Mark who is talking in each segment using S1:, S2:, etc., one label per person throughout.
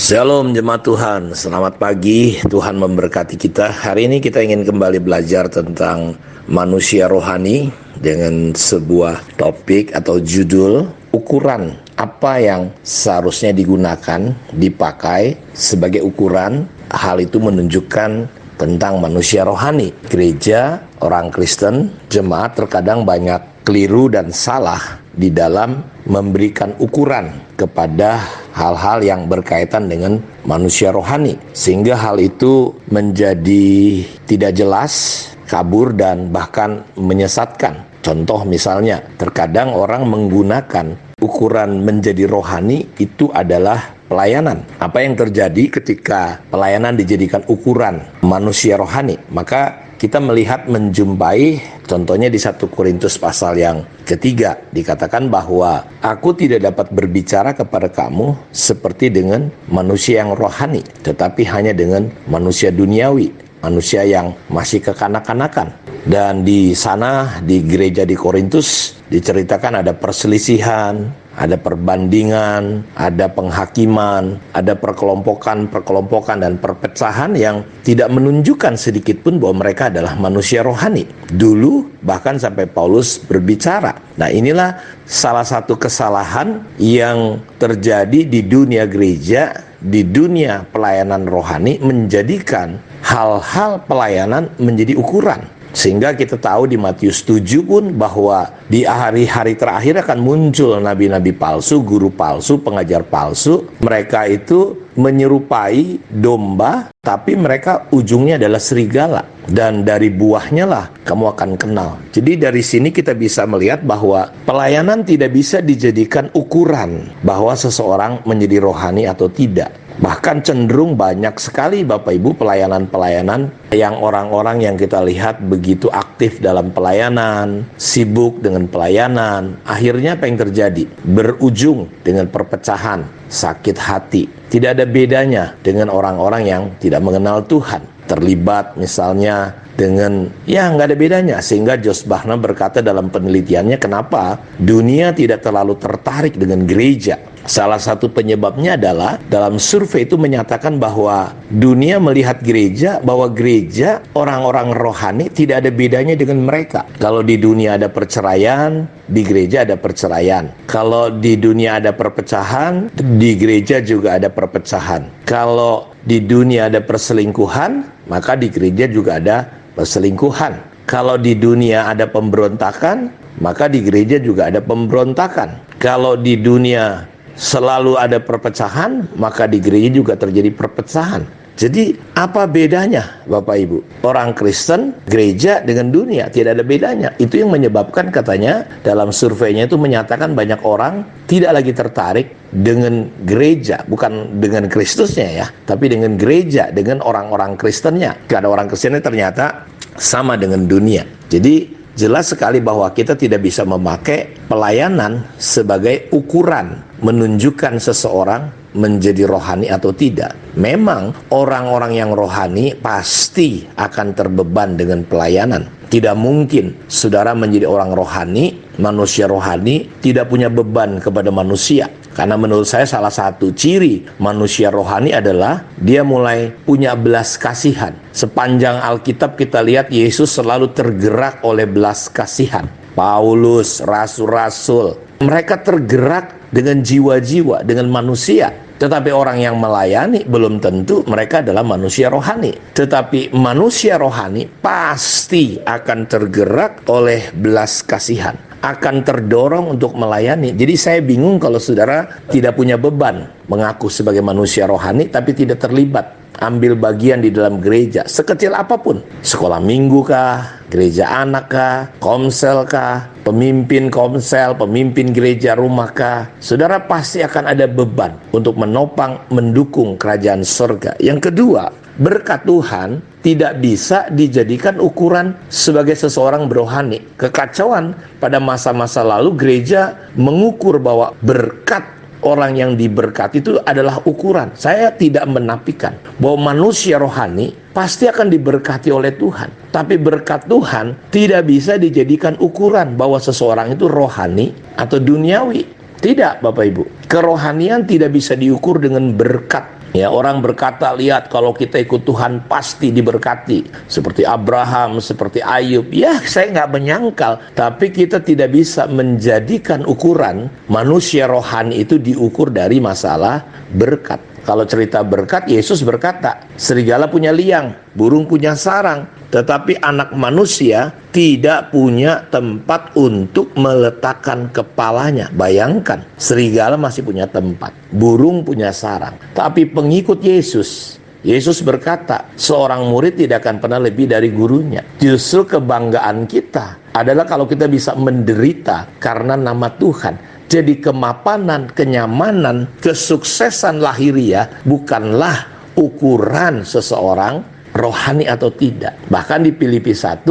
S1: Shalom jemaat Tuhan, selamat pagi, Tuhan memberkati kita. Hari ini kita ingin kembali belajar tentang manusia rohani dengan sebuah topik atau judul ukuran apa yang seharusnya digunakan, dipakai sebagai ukuran. Hal itu menunjukkan tentang manusia rohani. Gereja, orang Kristen, jemaat terkadang banyak keliru dan salah di dalam memberikan ukuran kepada hal-hal yang berkaitan dengan manusia rohani, sehingga hal itu menjadi tidak jelas, kabur, dan bahkan menyesatkan. Contoh misalnya, terkadang orang menggunakan ukuran menjadi rohani itu adalah pelayanan. Apa yang terjadi ketika pelayanan dijadikan ukuran manusia rohani? Maka kita melihat menjumpai contohnya di 1 Korintus pasal yang ketiga, dikatakan bahwa aku tidak dapat berbicara kepada kamu seperti dengan manusia yang rohani, tetapi hanya dengan manusia duniawi, manusia yang masih kekanak-kanakan. Dan di sana di gereja di Korintus diceritakan ada perselisihan, ada perbandingan, ada penghakiman, ada perkelompokan dan perpecahan yang tidak menunjukkan sedikit pun bahwa mereka adalah manusia rohani. Dulu bahkan sampai Paulus berbicara. Nah, inilah salah satu kesalahan yang terjadi di dunia gereja, di dunia pelayanan rohani, menjadikan hal-hal pelayanan menjadi ukuran. Sehingga kita tahu di Matius 7 pun bahwa di hari-hari terakhir akan muncul nabi-nabi palsu, guru palsu, pengajar palsu. Mereka itu menyerupai domba, tapi mereka ujungnya adalah serigala. Dan dari buahnya lah kamu akan kenal. Jadi dari sini kita bisa melihat bahwa pelayanan tidak bisa dijadikan ukuran bahwa seseorang menjadi rohani atau tidak. Bahkan cenderung banyak sekali Bapak Ibu pelayanan-pelayanan yang orang-orang yang kita lihat begitu aktif dalam pelayanan, sibuk dengan pelayanan. Akhirnya apa yang terjadi? Berujung dengan perpecahan, sakit hati. Tidak ada bedanya dengan orang-orang yang tidak mengenal Tuhan. Terlibat misalnya dengan, nggak ada bedanya. Sehingga Josh Buckner berkata dalam penelitiannya, kenapa dunia tidak terlalu tertarik dengan gereja. Salah satu penyebabnya adalah dalam survei itu menyatakan bahwa dunia melihat gereja, bahwa gereja orang-orang rohani tidak ada bedanya dengan mereka. Kalau di dunia ada perceraian, di gereja ada perceraian. Kalau di dunia ada perpecahan, di gereja juga ada perpecahan. Kalau di dunia ada perselingkuhan, maka di gereja juga ada perselingkuhan. Kalau di dunia ada pemberontakan, maka di gereja juga ada pemberontakan. Kalau di dunia selalu ada perpecahan, maka di gereja juga terjadi perpecahan. Jadi apa bedanya Bapak Ibu? Orang Kristen, gereja dengan dunia tidak ada bedanya. Itu yang menyebabkan katanya dalam surveinya itu menyatakan banyak orang tidak lagi tertarik dengan gereja, bukan dengan Kristusnya ya, tapi dengan gereja, dengan orang-orang Kristennya. Karena orang Kristennya ternyata sama dengan dunia. Jadi jelas sekali bahwa kita tidak bisa memakai pelayanan sebagai ukuran menunjukkan seseorang menjadi rohani atau tidak. Memang orang-orang yang rohani pasti akan terbeban dengan pelayanan. Tidak mungkin saudara menjadi orang rohani, manusia rohani, tidak punya beban kepada manusia. Karena menurut saya salah satu ciri manusia rohani adalah dia mulai punya belas kasihan. Sepanjang Alkitab kita lihat Yesus selalu tergerak oleh belas kasihan. Paulus, rasul-rasul, mereka tergerak dengan jiwa-jiwa, dengan manusia. Tetapi orang yang melayani belum tentu mereka adalah manusia rohani. Tetapi manusia rohani pasti akan tergerak oleh belas kasihan, akan terdorong untuk melayani. Jadi saya bingung kalau saudara tidak punya beban mengaku sebagai manusia rohani tapi tidak terlibat ambil bagian di dalam gereja sekecil apapun, sekolah minggu kah, gereja anak kah, komsel kah, pemimpin komsel, pemimpin gereja rumah kah, saudara pasti akan ada beban untuk menopang, mendukung kerajaan surga. Yang kedua, berkat Tuhan tidak bisa dijadikan ukuran sebagai seseorang berohani. Kekacauan pada masa-masa lalu gereja mengukur bahwa berkat orang yang diberkati itu adalah ukuran. Saya tidak menafikan bahwa manusia rohani pasti akan diberkati oleh Tuhan. Tapi berkat Tuhan tidak bisa dijadikan ukuran bahwa seseorang itu rohani atau duniawi. Tidak Bapak Ibu. Kerohanian tidak bisa diukur dengan berkat Ya, orang berkata, lihat kalau kita ikut Tuhan pasti diberkati. Seperti Abraham, seperti Ayub. Ya, saya nggak menyangkal. Tapi kita tidak bisa menjadikan ukuran manusia rohani itu diukur dari masalah berkat. Kalau cerita berkat, Yesus berkata, serigala punya liang, burung punya sarang. Tetapi anak manusia tidak punya tempat untuk meletakkan kepalanya. Bayangkan, serigala masih punya tempat, burung punya sarang. Tapi pengikut Yesus, Yesus berkata, seorang murid tidak akan pernah lebih dari gurunya. Justru kebanggaan kita adalah kalau kita bisa menderita karena nama Tuhan. Jadi kemapanan, kenyamanan, kesuksesan lahiriah bukanlah ukuran seseorang rohani atau tidak. Bahkan di Filipi 1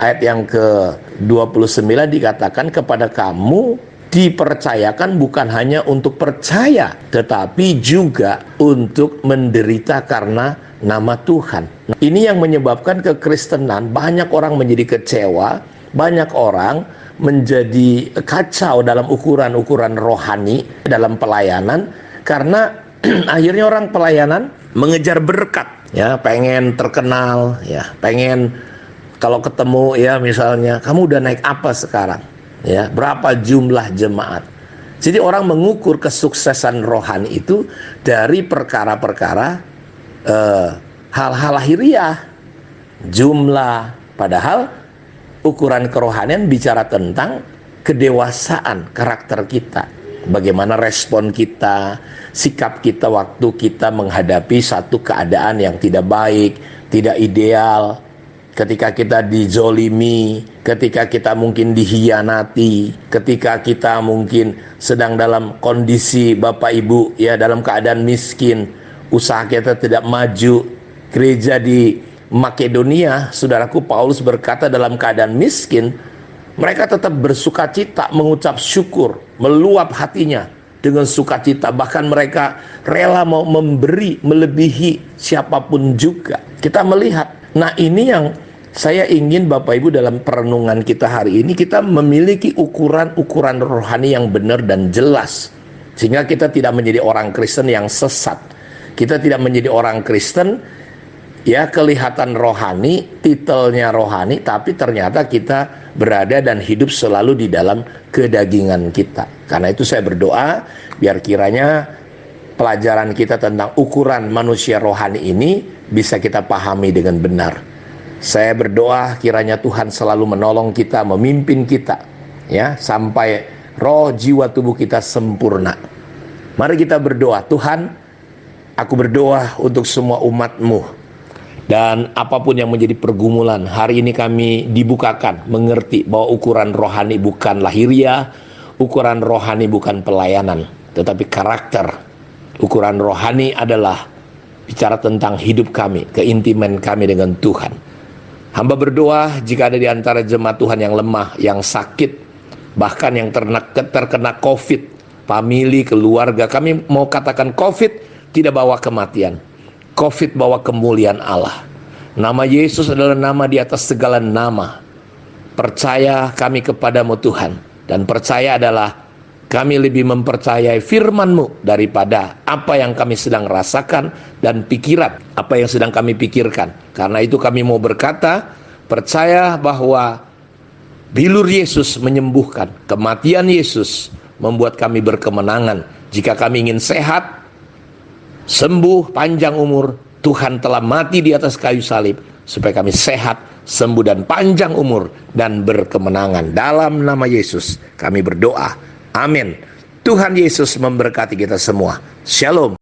S1: ayat yang ke-29 dikatakan, kepada kamu dipercayakan bukan hanya untuk percaya, tetapi juga untuk menderita karena nama Tuhan. Nah, ini yang menyebabkan kekristenan banyak orang menjadi kecewa, banyak orang menjadi kacau dalam ukuran-ukuran rohani dalam pelayanan, karena akhirnya orang pelayanan mengejar berkat, ya, pengen terkenal, ya, pengen kalau ketemu, ya, misalnya kamu udah naik apa sekarang, ya, berapa jumlah jemaat. Jadi orang mengukur kesuksesan rohani itu dari perkara-perkara hal-hal lahiriah, jumlah, padahal ukuran kerohanian bicara tentang kedewasaan karakter kita. Bagaimana respon kita, sikap kita waktu kita menghadapi satu keadaan yang tidak baik, tidak ideal. Ketika kita dizolimi, ketika kita mungkin dihianati, ketika kita mungkin sedang dalam kondisi Bapak Ibu, ya, dalam keadaan miskin, usaha kita tidak maju. Gereja di Makedonia, saudaraku, Paulus berkata dalam keadaan miskin, mereka tetap bersukacita, mengucap syukur, meluap hatinya dengan sukacita. Bahkan mereka rela mau memberi melebihi siapapun juga. Kita melihat, nah ini yang saya ingin Bapak Ibu dalam perenungan kita hari ini, kita memiliki ukuran-ukuran rohani yang benar dan jelas. Sehingga kita tidak menjadi orang Kristen yang sesat. Kita tidak menjadi orang Kristen, ya, kelihatan rohani, titelnya rohani, tapi ternyata kita berada dan hidup selalu di dalam kedagingan kita. Karena itu saya berdoa, biar kiranya pelajaran kita tentang ukuran manusia rohani ini bisa kita pahami dengan benar. Saya berdoa kiranya Tuhan selalu menolong kita, memimpin kita, ya, sampai roh, jiwa, tubuh kita sempurna. Mari kita berdoa. Tuhan, aku berdoa untuk semua umat-Mu. Dan apapun yang menjadi pergumulan, hari ini kami dibukakan, mengerti bahwa ukuran rohani bukan lahiriah, ukuran rohani bukan pelayanan, tetapi karakter. Ukuran rohani adalah bicara tentang hidup kami, keintiman kami dengan Tuhan. Hamba berdoa jika ada di antara jemaat Tuhan yang lemah, yang sakit, bahkan yang terkena COVID, famili, keluarga, kami mau katakan COVID tidak bawa kematian. COVID bawa kemuliaan Allah. Nama Yesus adalah nama di atas segala nama. Percaya kami kepadamu Tuhan. Dan percaya adalah kami lebih mempercayai firman-Mu daripada apa yang kami sedang rasakan dan pikiran, apa yang sedang kami pikirkan. Karena itu kami mau berkata, percaya bahwa bilur Yesus menyembuhkan, kematian Yesus membuat kami berkemenangan. Jika kami ingin sehat, sembuh, panjang umur, Tuhan telah mati di atas kayu salib supaya kami sehat, sembuh, dan panjang umur dan berkemenangan. Dalam nama Yesus kami berdoa. Amin. Tuhan Yesus memberkati kita semua. Shalom.